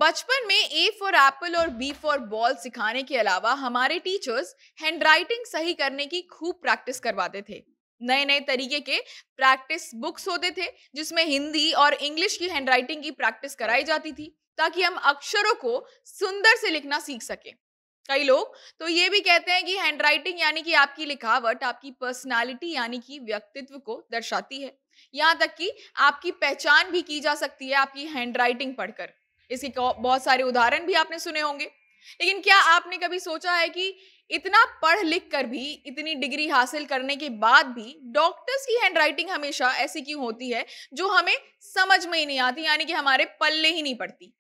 बचपन में A for Apple और बी फॉर बॉल सिखाने के अलावा हमारे टीचर्स हैंडराइटिंग सही करने की खूब प्रैक्टिस करवाते थे। नए नए तरीके के प्रैक्टिस बुक्स होते थे जिसमें हिंदी और इंग्लिश की हैंडराइटिंग की प्रैक्टिस कराई जाती थी ताकि हम अक्षरों को सुंदर से लिखना सीख सकें। कई लोग तो ये भी कहते हैं कि हैंडराइटिंग यानी कि आपकी लिखावट आपकी पर्सनालिटी यानी कि व्यक्तित्व को दर्शाती है। यहाँ तक कि आपकी पहचान भी की जा सकती है आपकी हैंडराइटिंग पढ़कर। इसके बहुत सारे उदाहरण भी आपने सुने होंगे। लेकिन क्या आपने कभी सोचा है कि इतना पढ़ लिख कर भी, इतनी डिग्री हासिल करने के बाद भी डॉक्टर्स की हैंडराइटिंग हमेशा ऐसी क्यों होती है जो हमें समझ में ही नहीं आती, यानी कि हमारे पल्ले ही नहीं पड़ती?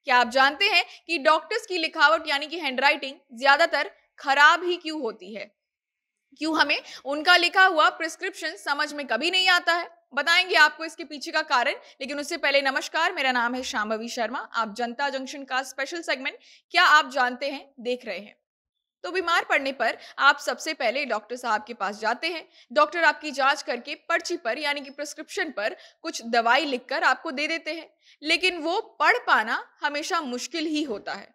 क्या आप जानते हैं कि डॉक्टर्स की लिखावट यानी कि हैंडराइटिंग ज्यादातर खराब ही क्यों होती है? क्यों हमें उनका लिखा हुआ प्रिस्क्रिप्शन समझ में कभी नहीं आता है? बताएंगे आपको इसके पीछे का कारण। लेकिन उससे पहले नमस्कार, मेरा नाम है शांभवी शर्मा। आप जनता जंक्शन का स्पेशल सेगमेंट क्या आप जानते हैं देख रहे हैं। तो बीमार पड़ने पर आप सबसे पहले डॉक्टर साहब के पास जाते हैं। डॉक्टर आपकी जांच करके पर्ची पर यानी कि प्रिस्क्रिप्शन पर कुछ दवाई लिखकर आपको दे देते हैं। लेकिन वो पढ़ पाना हमेशा मुश्किल ही होता है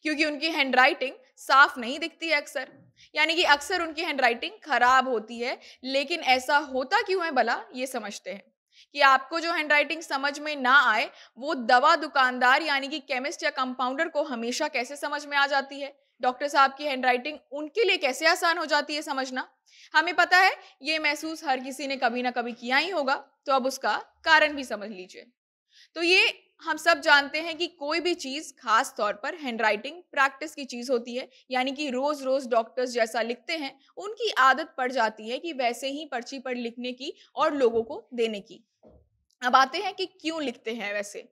क्योंकि उनकी हैंडराइटिंग साफ नहीं दिखती है अक्सर। यानी कि अक्सर उनकी हैंडराइटिंग खराब होती है। लेकिन ऐसा होता क्यों है भला, ये समझते हैं कि आपको जो हैंडराइटिंग समझ में ना आए वो दवा दुकानदार यानी कि केमिस्ट या कंपाउंडर को हमेशा कैसे समझ में आ जाती है। डॉक्टर साहब की हैंडराइटिंग उनके लिए कैसे आसान हो जाती है समझना। हमें पता है ये महसूस हर किसी ने कभी ना कभी किया ही होगा। तो अब उसका कारण भी समझ लीजिए। तो ये हम सब जानते हैं कि कोई भी चीज, खास तौर पर हैंडराइटिंग, प्रैक्टिस की चीज होती है। यानी कि रोज रोज डॉक्टर्स जैसा लिखते हैं उनकी आदत पड़ जाती है कि वैसे ही पर्ची पर लिखने की और लोगों को देने की। अब आते हैं कि क्यों लिखते हैं वैसे।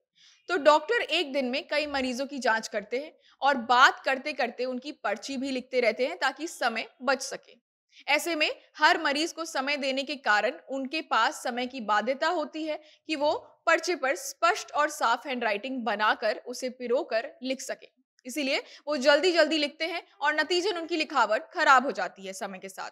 तो डॉक्टर एक दिन में कई मरीजों की जांच करते हैं और बात करते करते उनकी पर्ची भी लिखते रहते हैं ताकि समय बच सके। ऐसे में हर मरीज को समय देने के कारण उनके पास समय की बाध्यता होती है कि वो पर्चे पर स्पष्ट और साफ हैंडराइटिंग बनाकर उसे पिरोकर लिख सके। इसीलिए वो जल्दी जल्दी लिखते हैं और नतीजन उनकी लिखावट खराब हो जाती है समय के साथ।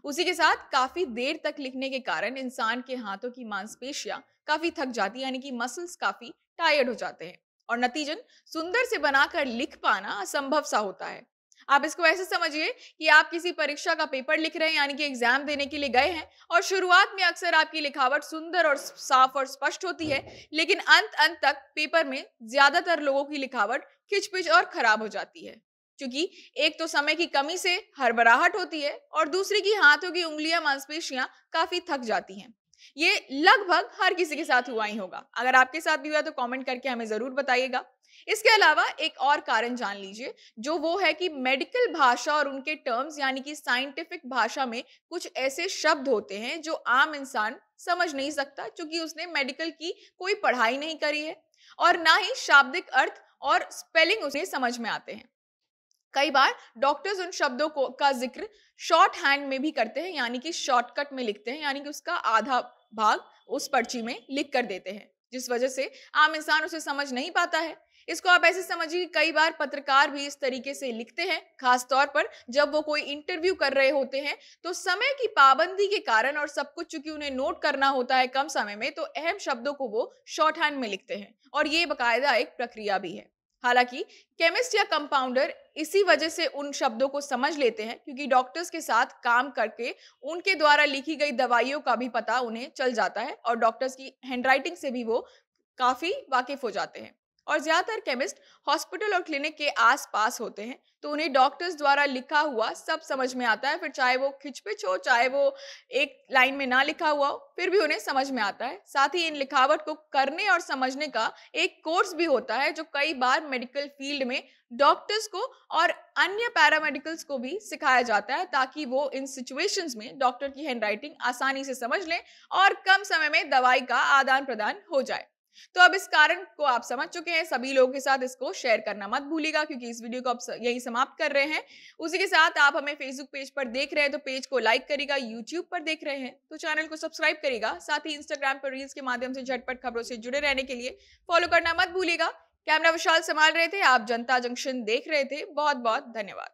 उसी के साथ काफी देर तक लिखने के कारण इंसान के हाथों की मांसपेशियां काफी थक जाती है, यानी कि मसल्स काफी टायर्ड हो जाते हैं और नतीजन सुंदर से बनाकर लिख पाना असंभव सा होता है। आप इसको ऐसे समझिए कि आप किसी परीक्षा का पेपर लिख रहे हैं, यानी कि एग्जाम देने के लिए गए हैं और शुरुआत में अक्सर आपकी लिखावट सुंदर और साफ और स्पष्ट होती है। लेकिन अंत अंत तक पेपर में ज्यादातर लोगों की लिखावट खिचपिच और खराब हो जाती है। क्योंकि एक तो समय की कमी से हड़बड़ाहट होती है और दूसरी की हाथों की उंगलियां, मांसपेशियां काफी थक जाती हैं। ये लगभग हर किसी के साथ हुआ ही होगा। अगर आपके साथ भी हुआ तो कमेंट करके हमें जरूर बताइएगा। इसके अलावा एक और कारण जान लीजिए, जो वो है कि मेडिकल भाषा और उनके टर्म्स यानी कि साइंटिफिक भाषा में कुछ ऐसे शब्द होते हैं जो आम इंसान समझ नहीं सकता क्योंकि उसने मेडिकल की कोई पढ़ाई नहीं करी है और ना ही शाब्दिक अर्थ और स्पेलिंग उसे समझ में आते हैं। कई बार डॉक्टर्स उन शब्दों को का जिक्र शॉर्ट हैंड में भी करते हैं, यानी कि शॉर्टकट में लिखते हैं, यानी कि उसका आधा भाग उस पर्ची में लिख कर देते हैं, जिस वजह से आम इंसान उसे समझ नहीं पाता है। इसको आप ऐसे समझिए कि कई बार पत्रकार भी इस तरीके से लिखते हैं, खास तौर पर जब वो कोई इंटरव्यू कर रहे होते हैं। तो समय की पाबंदी के कारण और सब कुछ चूंकि उन्हें नोट करना होता है कम समय में, तो अहम शब्दों को वो शॉर्ट हैंड में लिखते हैं और ये बकायदा एक प्रक्रिया भी है। हालांकि केमिस्ट या कंपाउंडर इसी वजह से उन शब्दों को समझ लेते हैं क्योंकि डॉक्टर्स के साथ काम करके उनके द्वारा लिखी गई दवाइयों का भी पता उन्हें चल जाता है और डॉक्टर्स की हैंडराइटिंग से भी वो काफी वाकिफ हो जाते हैं। और ज्यादातर केमिस्ट हॉस्पिटल और क्लिनिक के आसपास होते हैं, तो उन्हें डॉक्टर्स द्वारा लिखा हुआ सब समझ में आता है। फिर चाहे वो खिचपिच हो, चाहे वो एक लाइन में ना लिखा हुआ हो, फिर भी उन्हें समझ में आता है। साथ ही इन लिखावट को करने और समझने का एक कोर्स भी होता है जो कई बार मेडिकल फील्ड में डॉक्टर्स को और अन्य पैरामेडिकल्स को भी सिखाया जाता है ताकि वो इन सिचुएशंस में डॉक्टर की हैंडराइटिंग आसानी से समझ लें और कम समय में दवाई का आदान प्रदान हो जाए। तो अब इस कारण को आप समझ चुके हैं। सभी लोगों के साथ इसको शेयर करना मत भूलिएगा क्योंकि इस वीडियो को आप यही समाप्त कर रहे हैं। उसी के साथ आप हमें फेसबुक पेज पर देख रहे हैं तो पेज को लाइक करिएगा, यूट्यूब पर देख रहे हैं तो चैनल को सब्सक्राइब करिएगा। साथ ही इंस्टाग्राम पर रील्स के माध्यम से झटपट खबरों से जुड़े रहने के लिए फॉलो करना मत भूलिएगा। कैमरा विशाल संभाल रहे थे, आप जनता जंक्शन देख रहे थे। बहुत बहुत धन्यवाद।